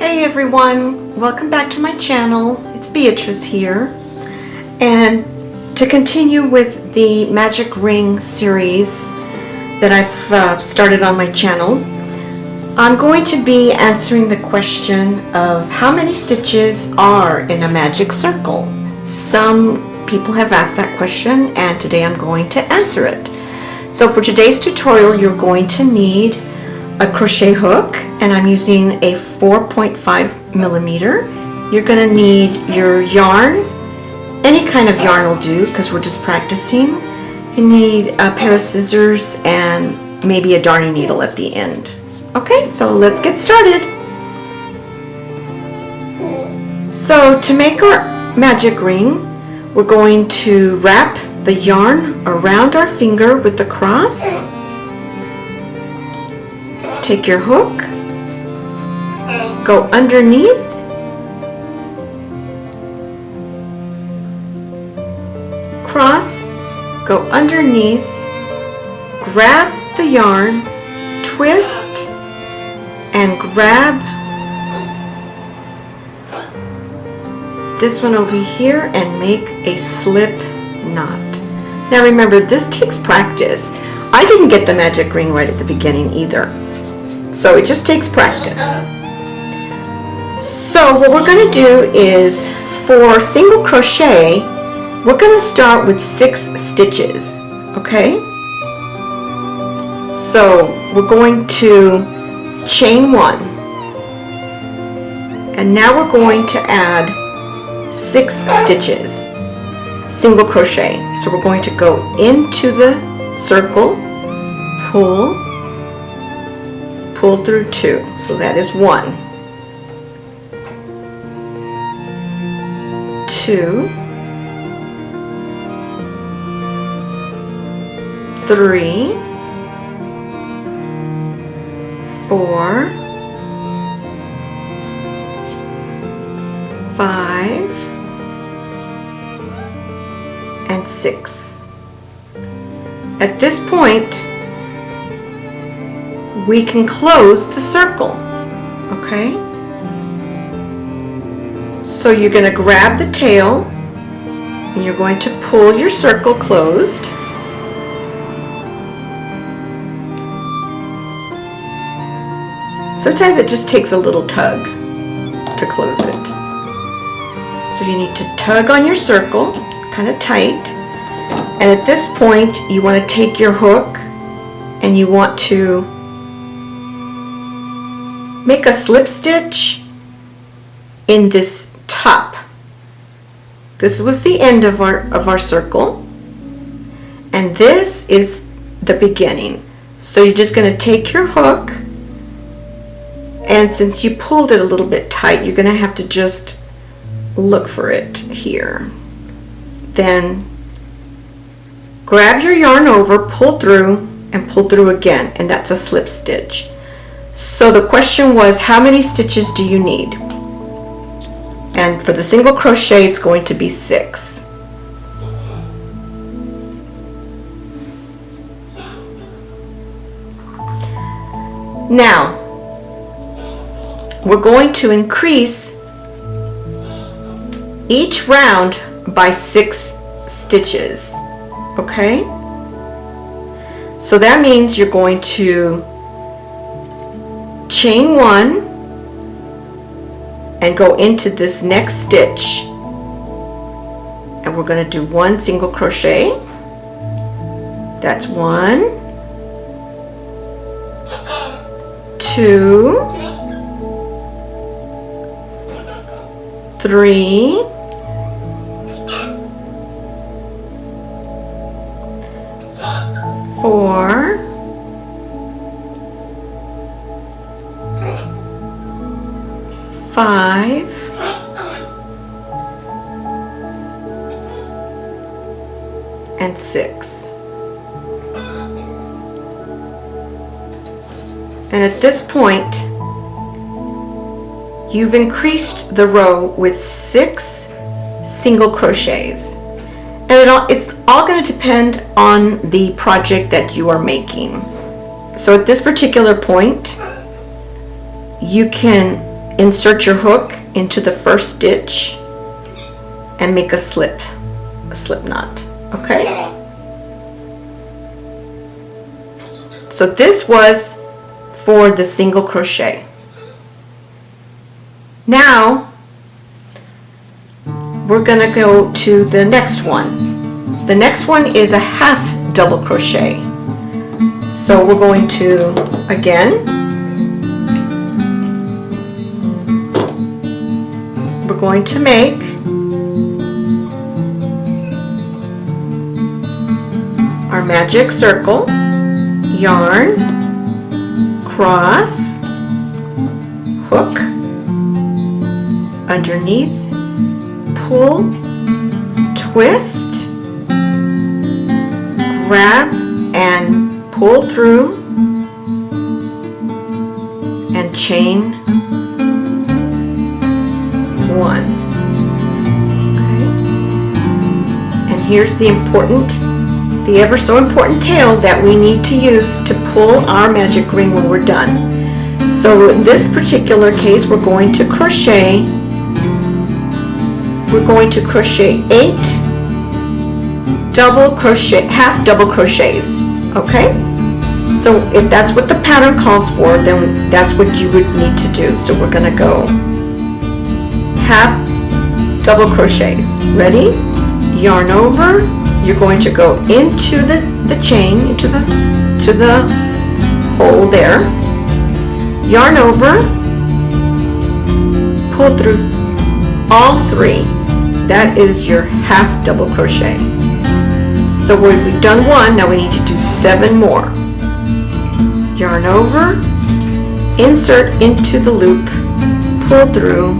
Hey everyone, welcome back to my channel. It's Beatrice here, and to continue with the magic ring series that I've started on my channel, I'm going to be answering the question of how many stitches are in a magic circle. Some people have asked that question, and today I'm going to answer it. So for today's tutorial, you're going to need a crochet hook, and I'm using a 4.5 millimeter. You're going to need your yarn. Any kind of yarn will do because we're just practicing. You need a pair of scissors and maybe a darning needle at the end. Okay, so let's get started. So to make our magic ring, we're going to wrap the yarn around our finger with the cross. Take your hook, go underneath, cross, go underneath, grab the yarn, twist, and grab this one over here and make a slip knot. Now remember, this takes practice. I didn't get the magic ring right at the beginning either. So it just takes practice. So what we're going to do is, for single crochet, we're going to start with 6 stitches. Okay? So we're going to chain 1. And now we're going to add 6 stitches. Single crochet. So we're going to go into the circle, pull through 2, so that is 1, 2, 3, 4, 5, and 6. At this point, we can close the circle. Okay? So you're going to grab the tail and you're going to pull your circle closed. Sometimes it just takes a little tug to close it. So you need to tug on your circle kind of tight, and at this point you want to take your hook and you want to make a slip stitch in this top. This was the end of our circle, and this is the beginning. So you're just going to take your hook, and since you pulled it a little bit tight, you're going to have to just look for it here. Then grab your yarn over, pull through, and pull through again, and that's a slip stitch. So the question was, how many stitches do you need? And for the single crochet, it's going to be 6. Now, we're going to increase each round by 6 stitches. Okay? So that means you're going to chain 1 and go into this next stitch, and we're going to do 1 single crochet. That's 1, 2, 3, 4, 5, and 6. And at this point, you've increased the row with 6 single crochets. And it's all going to depend on the project that you are making. So at this particular point, you can insert your hook into the first stitch and make a slip knot. Okay? So this was for the single crochet. Now we're gonna go to the next one. The next one is a half double crochet. So we're going to, again, we're going to make our magic circle, yarn, cross, hook, underneath, pull, twist, grab and pull through, and chain one. Okay. And here's the ever so important tail that we need to use to pull our magic ring when we're done. So in this particular case, we're going to crochet 8 half double crochets. Okay? So if that's what the pattern calls for, then that's what you would need to do. So we're gonna go half double crochets. Ready? Yarn over. You're going to go into the chain, into the hole there. Yarn over. Pull through all 3. That is your half double crochet. So we've done 1, now we need to do 7 more. Yarn over, insert into the loop, pull through,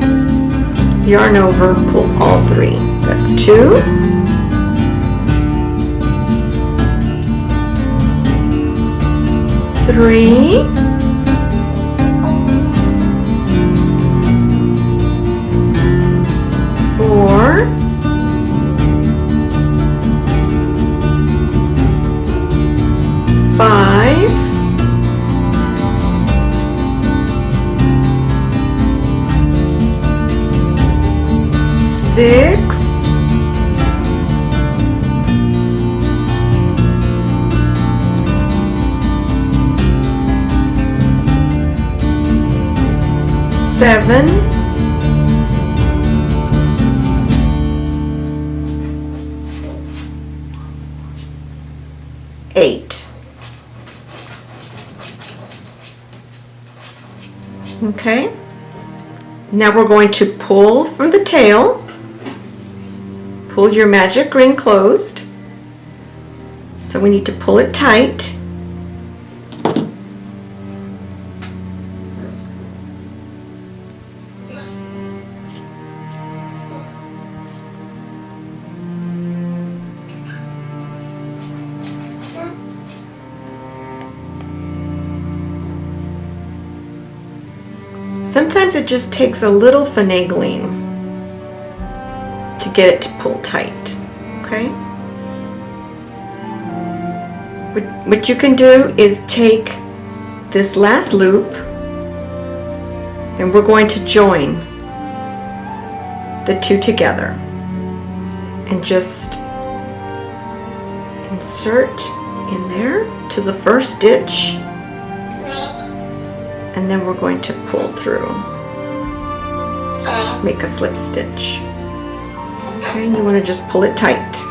yarn over, pull all 3. That's 2. 3. 4. 5. 6. 7. 8. Okay, now we're going to pull from the tail, pull your magic ring closed, so we need to pull it tight. Sometimes it just takes a little finagling to get it to pull tight, okay? What you can do is take this last loop and we're going to join the 2 together and just insert in there to the first stitch. And then we're going to pull through, make a slip stitch. Okay, and you want to just pull it tight.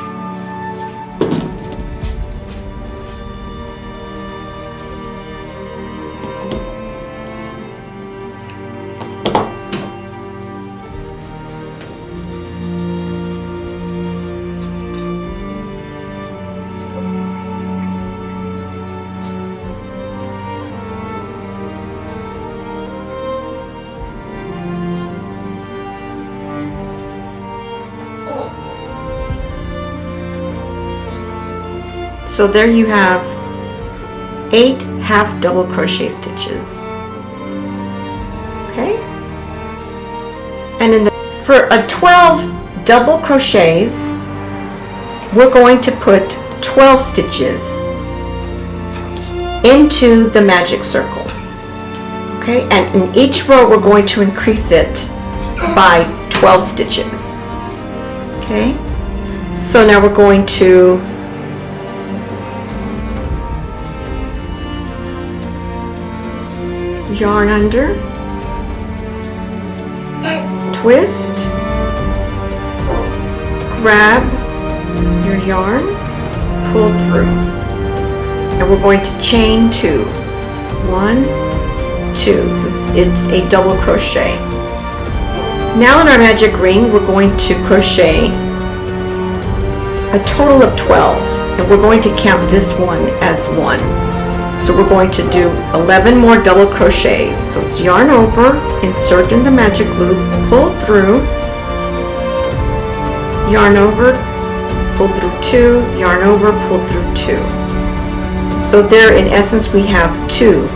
So there you have 8 half double crochet stitches. Okay? And for a 12 double crochets, we're going to put 12 stitches into the magic circle. Okay, and in each row we're going to increase it by 12 stitches. Okay, so now we're going to yarn under, twist, grab your yarn, pull through, and we're going to chain 2. 1, 2, so it's a double crochet. Now in our magic ring we're going to crochet a total of 12, and we're going to count this one as 1. So we're going to do 11 more double crochets. So it's yarn over, insert in the magic loop, pull through, yarn over, pull through 2, yarn over, pull through 2. So there in essence we have 2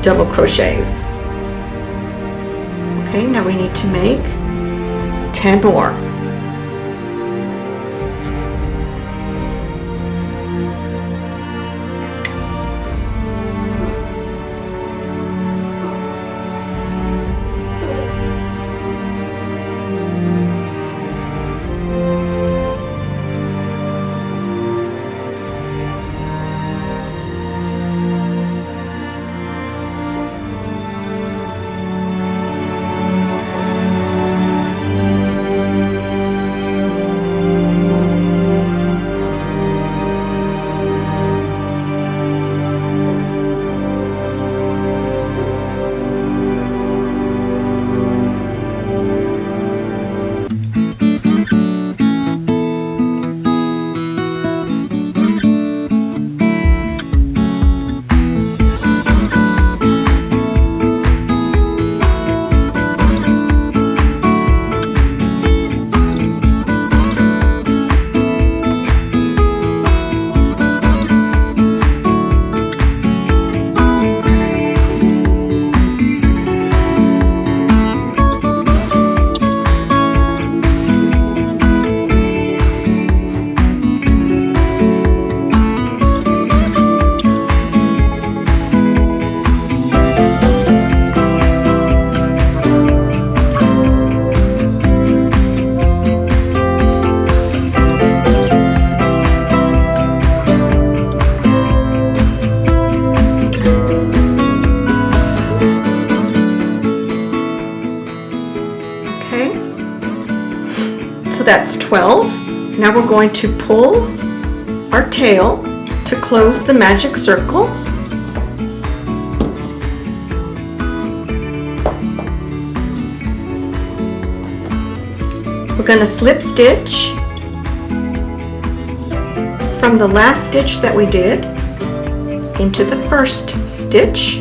double crochets. Okay, now we need to make 10 more. That's 12. Now we're going to pull our tail to close the magic circle. We're going to slip stitch from the last stitch that we did into the first stitch.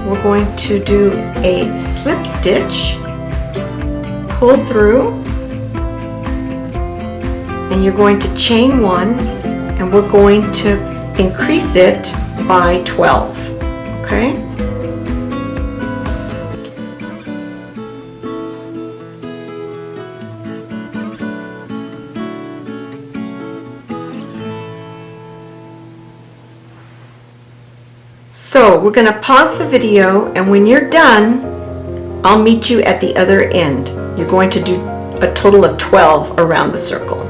We're going to do a slip stitch, pull through, and you're going to chain 1, and we're going to increase it by 12. Okay? So we're going to pause the video, and when you're done, I'll meet you at the other end. You're going to do a total of 12 around the circle.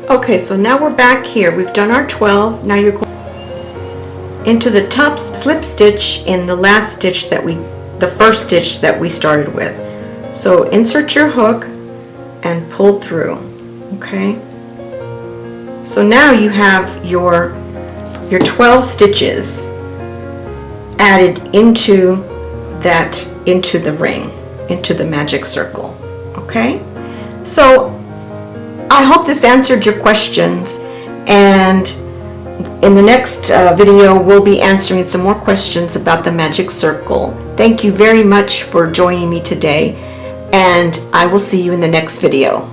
Okay, so now we're back here. We've done our 12. Now you're going into the top slip stitch in the last stitch that the first stitch that we started with. So insert your hook and pull through. Okay. So now you have your 12 stitches added into the ring, into the magic circle. Okay. So I hope this answered your questions, and in the next video we'll be answering some more questions about the magic circle. Thank you very much for joining me today, and I will see you in the next video.